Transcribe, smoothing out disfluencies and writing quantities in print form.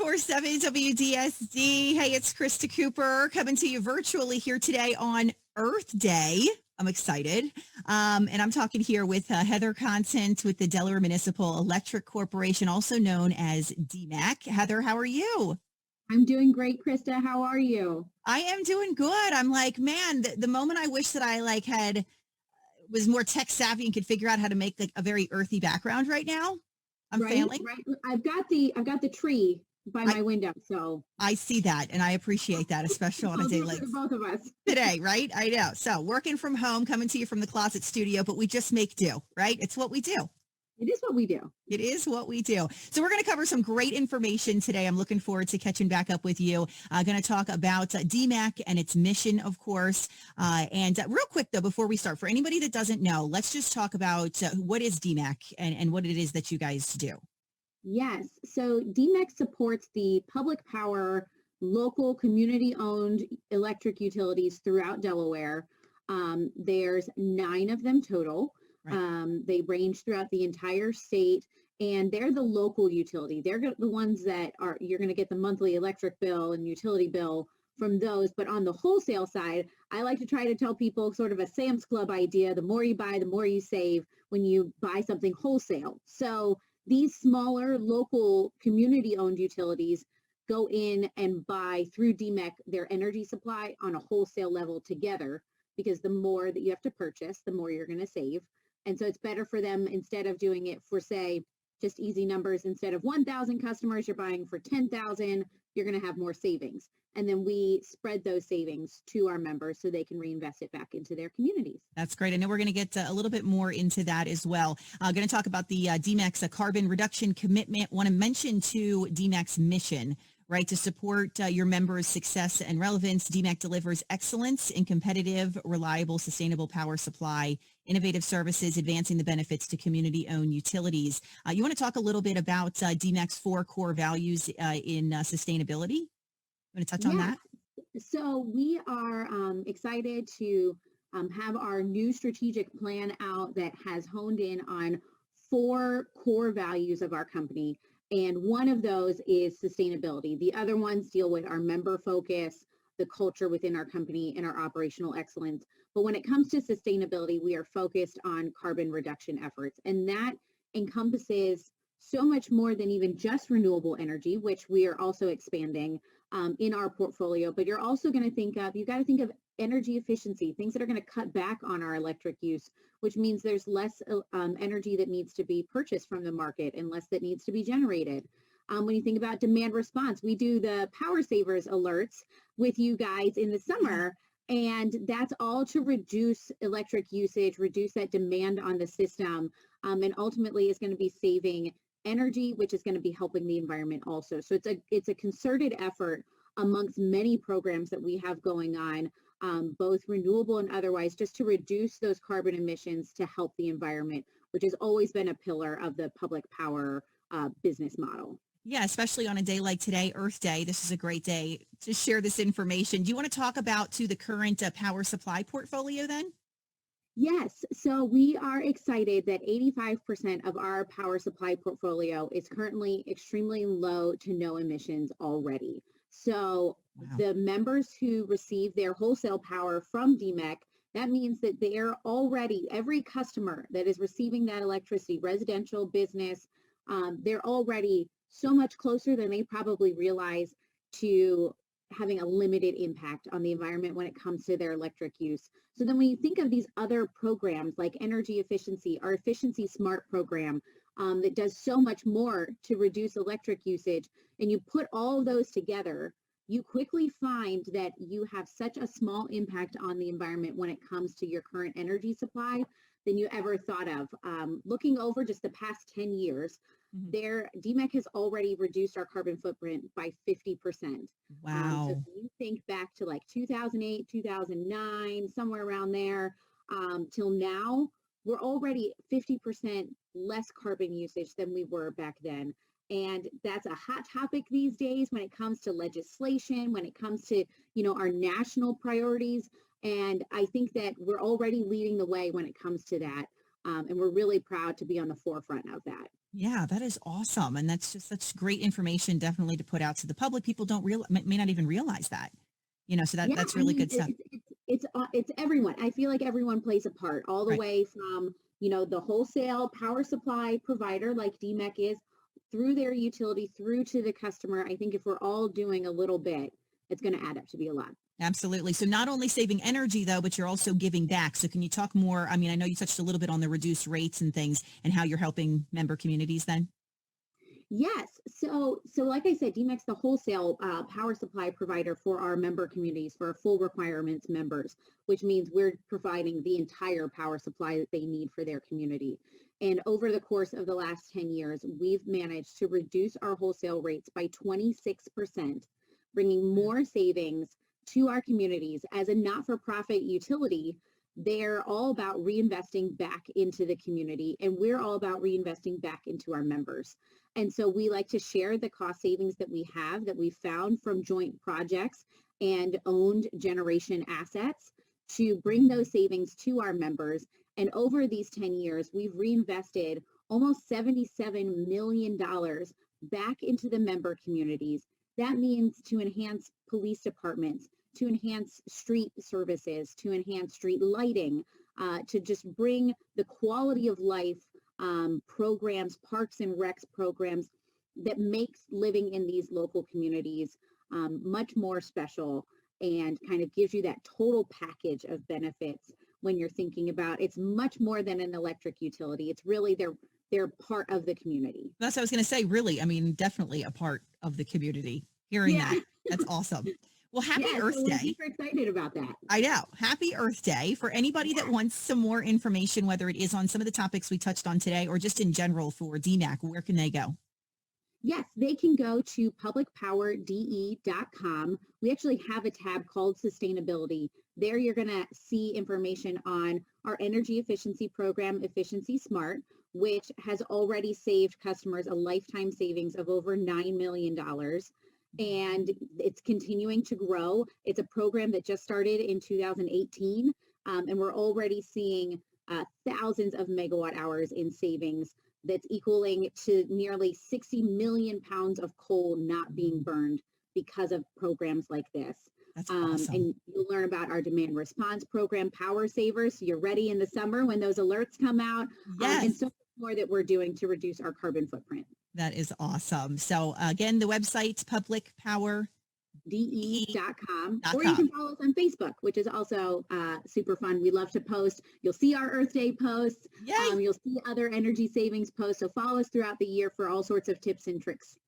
94.7 WDSD. Hey, it's Krista Cooper coming to you virtually here today on Earth Day. I'm excited. And I'm talking here with Heather Constant with the Delaware Municipal Electric Corporation, also known as DEMEC. Heather, how are you? I'm doing great, Krista. How are you? I am doing good. I'm like, man, the moment I wish that I was more tech savvy and could figure out how to make a very earthy background right now. I'm failing. Right. I've got the tree by my window, so I see that, and I appreciate that, especially on a I'll day do it like for the both of us. today, right? I know. So working from home, coming to you from the closet studio, but we just make do, right? It's what we do. It is what we do. It is what we do. So we're going to cover some great information today. I'm looking forward to catching back up with you. Going to talk about DEMEC and its mission, of course. And real quick, though, before we start, for anybody that doesn't know, let's just talk about what is DEMEC and what it is that you guys do. Yes. So DMEC supports the public power, local community-owned electric utilities throughout Delaware. There's 9 of them total. Right. They range throughout the entire state, and they're the local utility. They're the ones that you're going to get the monthly electric bill and utility bill from those. But on the wholesale side, I like to try to tell people sort of a Sam's Club idea. The more you buy, the more you save when you buy something wholesale. So these smaller local community-owned utilities go in and buy through DMEC their energy supply on a wholesale level together, because the more that you have to purchase, the more you're going to save. And so it's better for them, instead of doing it for, say, just easy numbers, instead of 1,000 customers, you're buying for 10,000, you're going to have more savings. And then we spread those savings to our members so they can reinvest it back into their communities. That's great. I know we're going to get a little bit more into that as well. Going to talk about the DMEC's carbon reduction commitment. Want to mention too DMEC's mission, right? To support your members' success and relevance, DMEC delivers excellence in competitive, reliable, sustainable power supply, innovative services, advancing the benefits to community-owned utilities. You want to talk a little bit about DMEC's 4 core values in sustainability? You want to touch on that? So we are excited to have our new strategic plan out that has honed in on 4 core values of our company. And one of those is sustainability. The other ones deal with our member focus, the culture within our company, and our operational excellence. But when it comes to sustainability, we are focused on carbon reduction efforts. And that encompasses so much more than even just renewable energy, which we are also expanding in our portfolio. But you're also going to think of energy efficiency, things that are going to cut back on our electric use, which means there's less energy that needs to be purchased from the market and less that needs to be generated. When you think about demand response, we do the power savers alerts with you guys in the summer, and that's all to reduce electric usage, reduce that demand on the system, and ultimately is going to be saving energy, which is going to be helping the environment also. So it's a concerted effort amongst many programs that we have going on, both renewable and otherwise, just to reduce those carbon emissions to help the environment, which has always been a pillar of the public power business model. Yeah, especially on a day like today, Earth Day. This is a great day to share this information. Do you want to talk about the current power supply portfolio then? Yes, so we are excited that 85% of our power supply portfolio is currently extremely low to no emissions already. So Wow. the members who receive their wholesale power from DMEC, that means that they are already, every customer that is receiving that electricity, residential, business, they're already so much closer than they probably realize to having a limited impact on the environment when it comes to their electric use. So then when you think of these other programs like energy efficiency, our Efficiency Smart program that does so much more to reduce electric usage, and you put all of those together, you quickly find that you have such a small impact on the environment when it comes to your current energy supply than you ever thought of. Looking over just the past 10 years, DMEC has already reduced our carbon footprint by 50%. Wow. So if you think back to like 2008, 2009, somewhere around there, till now, we're already 50% less carbon usage than we were back then. And that's a hot topic these days when it comes to legislation, when it comes to, our national priorities. And I think that we're already leading the way when it comes to that. And we're really proud to be on the forefront of that. Yeah, that is awesome. And that's just such great information definitely to put out to the public. People don't may not even realize that, so Yeah, that's I really mean, good stuff. it's everyone. I feel like everyone plays a part, all the Right. way from, the wholesale power supply provider like DMEC is, through their utility, through to the customer. I think if we're all doing a little bit, it's going to add up to be a lot. Absolutely. So not only saving energy though, but you're also giving back. So can you talk more? I mean, I know you touched a little bit on the reduced rates and things and how you're helping member communities then. Yes. So like I said, DMEC's the wholesale power supply provider for our member communities, for our full requirements members, which means we're providing the entire power supply that they need for their community. And over the course of the last 10 years, we've managed to reduce our wholesale rates by 26%, bringing more savings to our communities. As a not-for-profit utility, they're all about reinvesting back into the community, and we're all about reinvesting back into our members. And so we like to share the cost savings that we have, that we found from joint projects and owned generation assets, to bring those savings to our members. And over these 10 years, we've reinvested almost $77 million back into the member communities. That means to enhance police departments, to enhance street services, to enhance street lighting, to just bring the quality of life programs, parks and recs programs that makes living in these local communities much more special, and kind of gives you that total package of benefits. When you're thinking about, it's much more than an electric utility. It's really they're part of the community. That's what I was going to say. Really, I mean, definitely a part of the community. Hearing Yeah, that, that's awesome. Well, happy yeah. So Earth we're Day. super excited about that. I know. Happy Earth Day. For anybody that Yeah. wants some more information, whether it is on some of the topics we touched on today or just in general for DMAC, where can they go? Yes, they can go to publicpowerde.com. We actually have a tab called sustainability. There you're going to see information on our energy efficiency program, Efficiency Smart, which has already saved customers a lifetime savings of over $9 million. And it's continuing to grow. It's a program that just started in 2018, and we're already seeing thousands of megawatt hours in savings, that's equaling to nearly 60 million pounds of coal not being burned because of programs like this. That's awesome. And you'll learn about our demand response program, Power Savers. So you're ready in the summer when those alerts come out, and Yes. so much more that we're doing to reduce our carbon footprint. That is awesome. So again, the website's publicpower.com. de.com, or you can follow us on Facebook, which is also super fun. We love to post. You'll see our Earth Day posts. Yay. You'll see other energy savings posts. So follow us throughout the year for all sorts of tips and tricks.